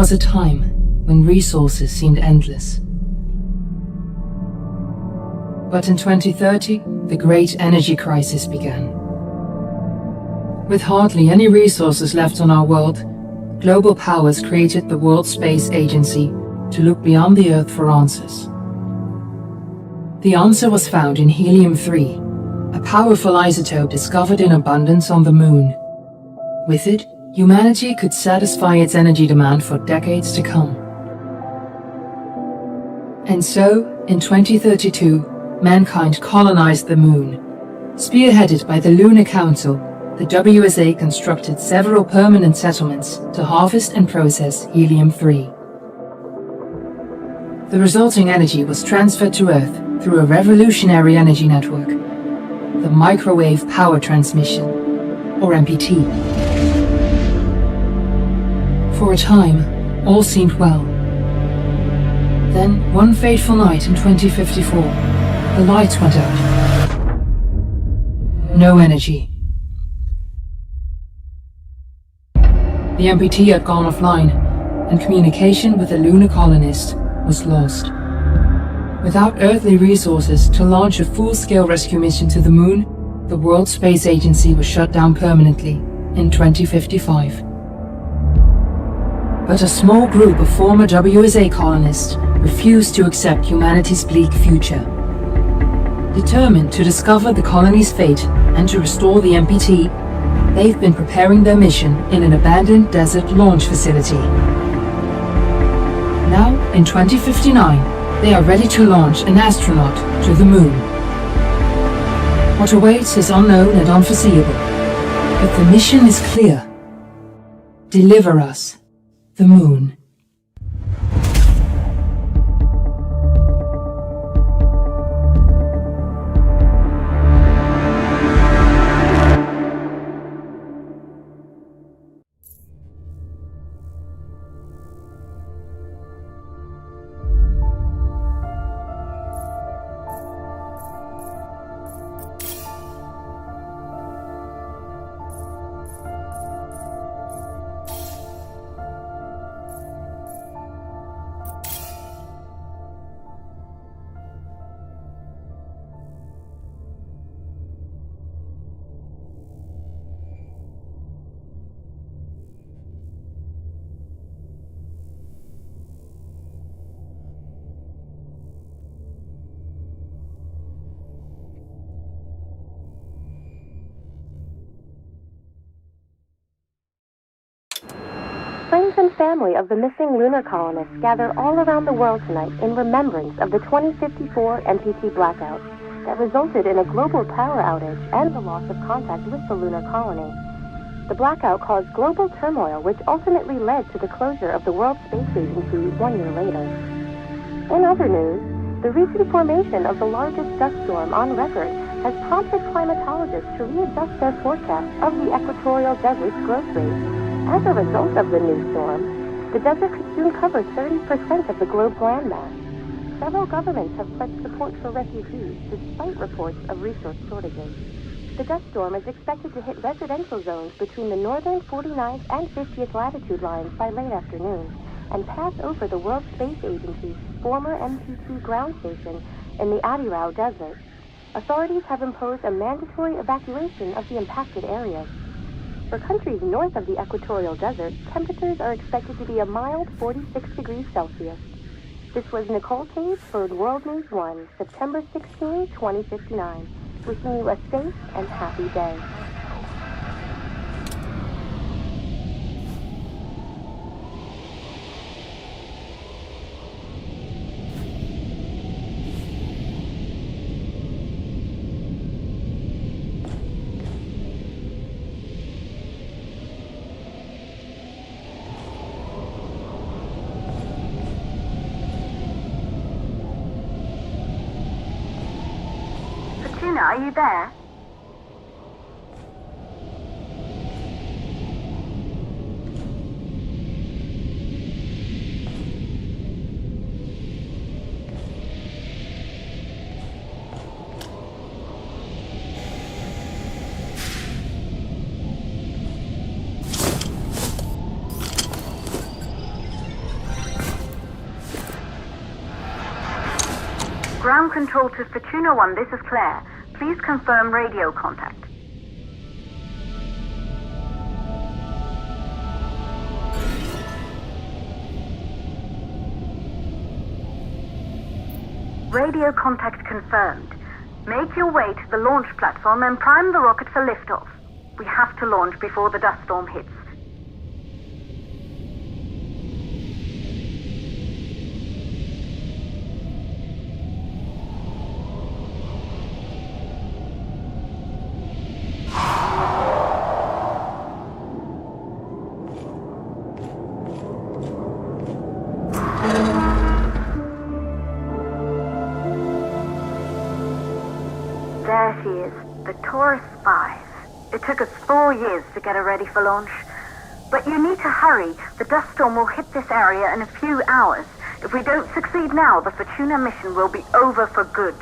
was a time when resources seemed endless. But in 2030, the great energy crisis began. With hardly any resources left on our world, global powers created the World Space Agency to look beyond the Earth for answers. The answer was found in helium-3, a powerful isotope discovered in abundance on the Moon. With it, humanity could satisfy its energy demand for decades to come. And so, in 2032, mankind colonized the Moon. Spearheaded by the Lunar Council, the WSA constructed several permanent settlements to harvest and process helium-3. The resulting energy was transferred to Earth through a revolutionary energy network, the Microwave Power Transmission, or MPT. For a time, all seemed well. Then, one fateful night in 2054, the lights went out. No energy. The MPT had gone offline, and communication with the lunar colonist was lost. Without earthly resources to launch a full-scale rescue mission to the Moon, the World Space Agency was shut down permanently in 2055. But a small group of former WSA colonists refused to accept humanity's bleak future. Determined to discover the colony's fate and to restore the MPT, they've been preparing their mission in an abandoned desert launch facility. Now, in 2059, they are ready to launch an astronaut to the Moon. What awaits is unknown and unforeseeable, but the mission is clear. Deliver us the Moon. Friends and family of the missing lunar colonists gather all around the world tonight in remembrance of the 2054 MPT blackout that resulted in a global power outage and the loss of contact with the lunar colony. The blackout caused global turmoil, which ultimately led to the closure of the World Space Agency 1 year later. In other news, the recent formation of the largest dust storm on record has prompted climatologists to readjust their forecast of the equatorial desert's growth rate. As a result of the new storm, the desert could soon cover 30% of the globe's landmass. Several governments have pledged support for refugees despite reports of resource shortages. The dust storm is expected to hit residential zones between the northern 49th and 50th latitude lines by late afternoon and pass over the World Space Agency's former MPT ground station in the Adirau Desert. Authorities have imposed a mandatory evacuation of the impacted areas. For countries north of the equatorial desert, temperatures are expected to be a mild 46 degrees Celsius. This was Nicole Cage for World News 1, September 16, 2059. Wishing you a safe and happy day. Are you there? Ground control to Fortuna 1, this is Claire. Please confirm radio contact. Radio contact confirmed. Make your way to the launch platform and prime the rocket for liftoff. We have to launch before the dust storm hits. There she is, the Taurus 5. It took us 4 years to get her ready for launch. But you need to hurry. The dust storm will hit this area in a few hours. If we don't succeed now, the Fortuna mission will be over for good.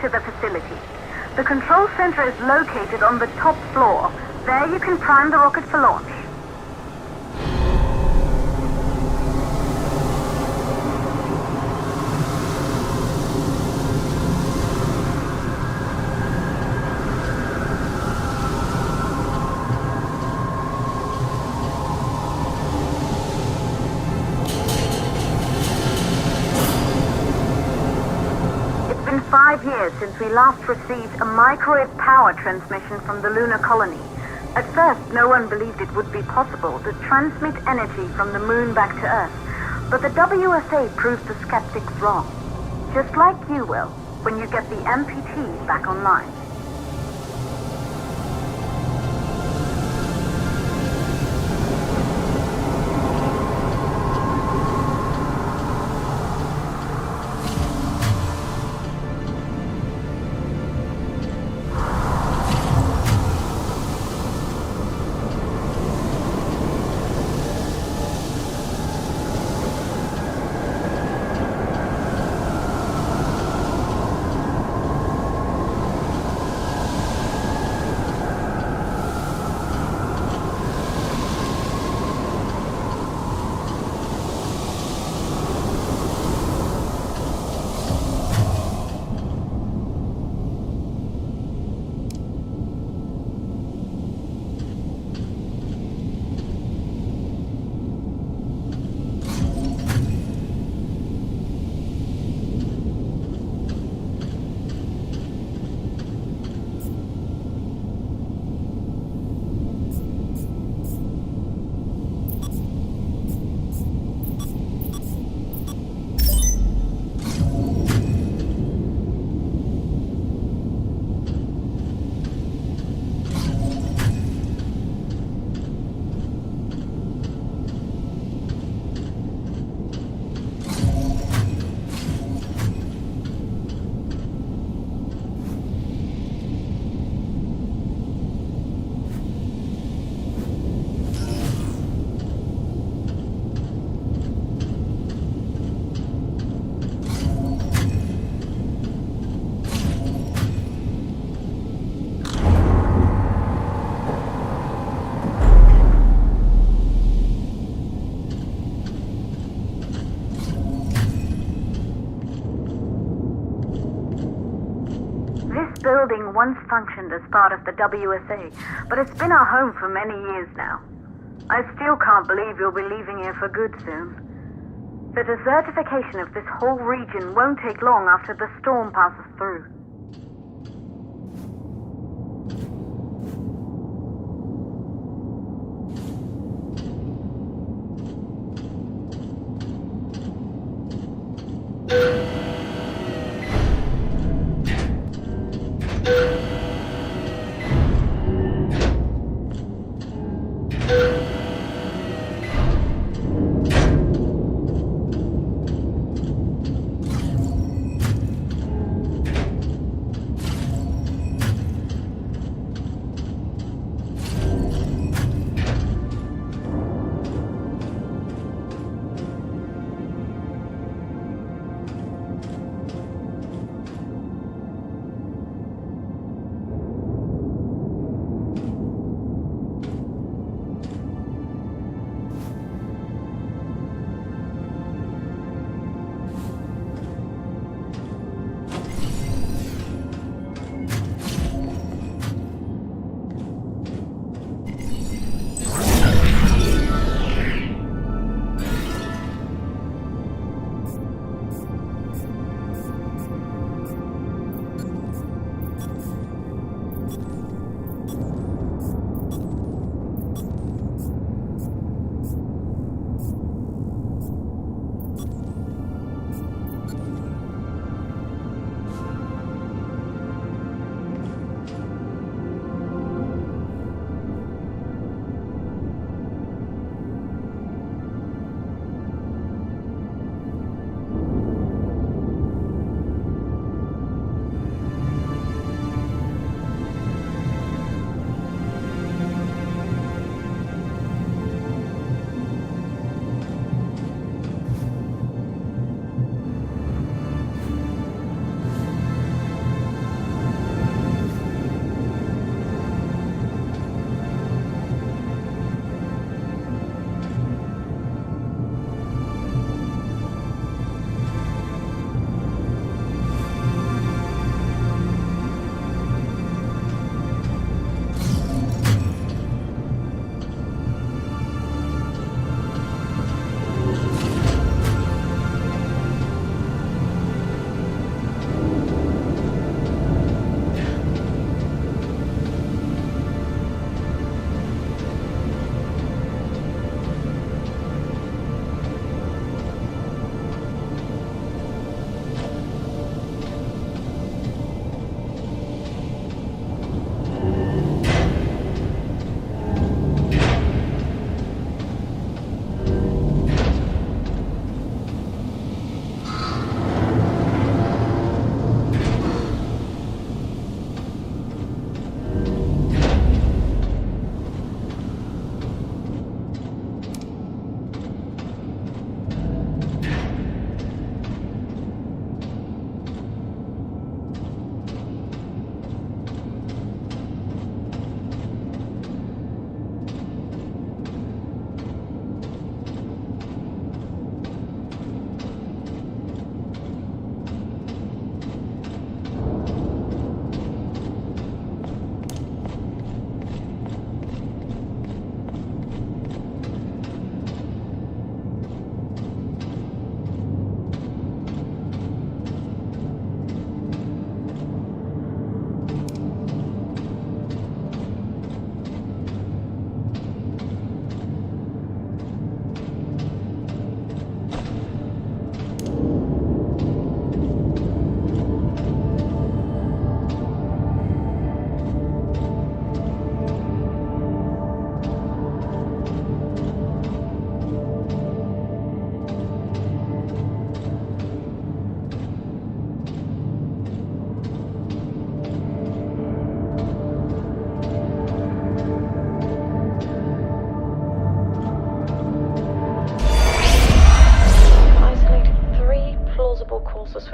To the facility. The control center is located on the top floor. There you can prime the rocket for launch. It's been 5 years since we last received a microwave power transmission from the lunar colony. At first, no one believed it would be possible to transmit energy from the moon back to Earth. But the WSA proved the skeptics wrong. Just like you will, when you get the MPT back online. building once functioned as part of the WSA, but it's been our home for many years now. I still can't believe you'll be leaving here for good soon. The desertification of this whole region won't take long after the storm passes through.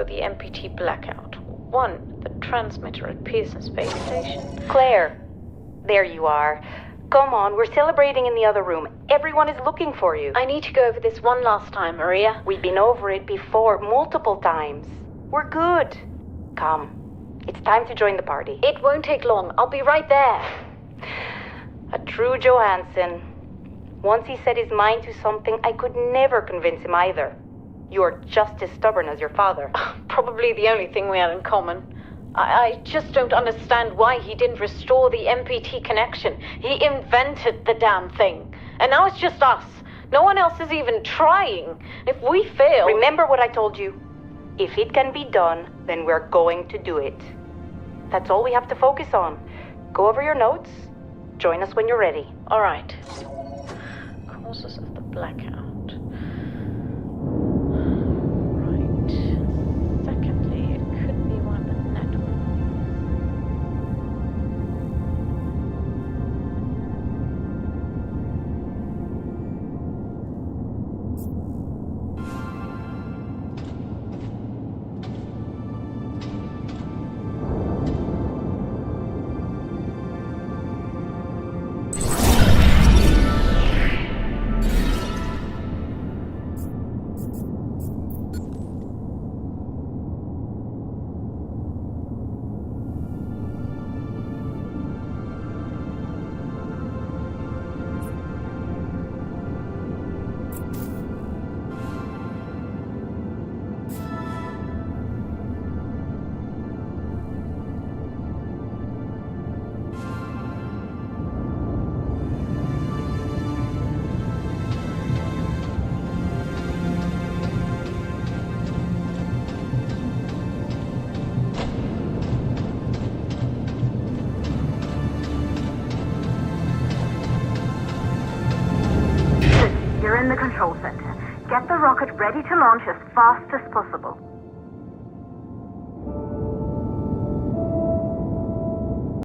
for the MPT blackout. 1, the transmitter at Pearson Space Station. Claire, there you are. Come on, we're celebrating in the other room. Everyone is looking for you. I need to go over this one last time, Maria. We've been over it before, multiple times. We're good. Come. It's time to join the party. It won't take long. I'll be right there. A true Johansson. Once he set his mind to something, I could never convince him either. You're just as stubborn as your father. Probably the only thing we had in common. I just don't understand why he didn't restore the MPT connection. He invented the damn thing. And now it's just us. No one else is even trying. If we fail... Remember what I told you. If it can be done, then we're going to do it. That's all we have to focus on. Go over your notes. Join us when you're ready. All right. Causes of the blackout. Right. Secondly, it could be one of the networks. You're in the control center. Get the rocket ready to launch as fast as possible.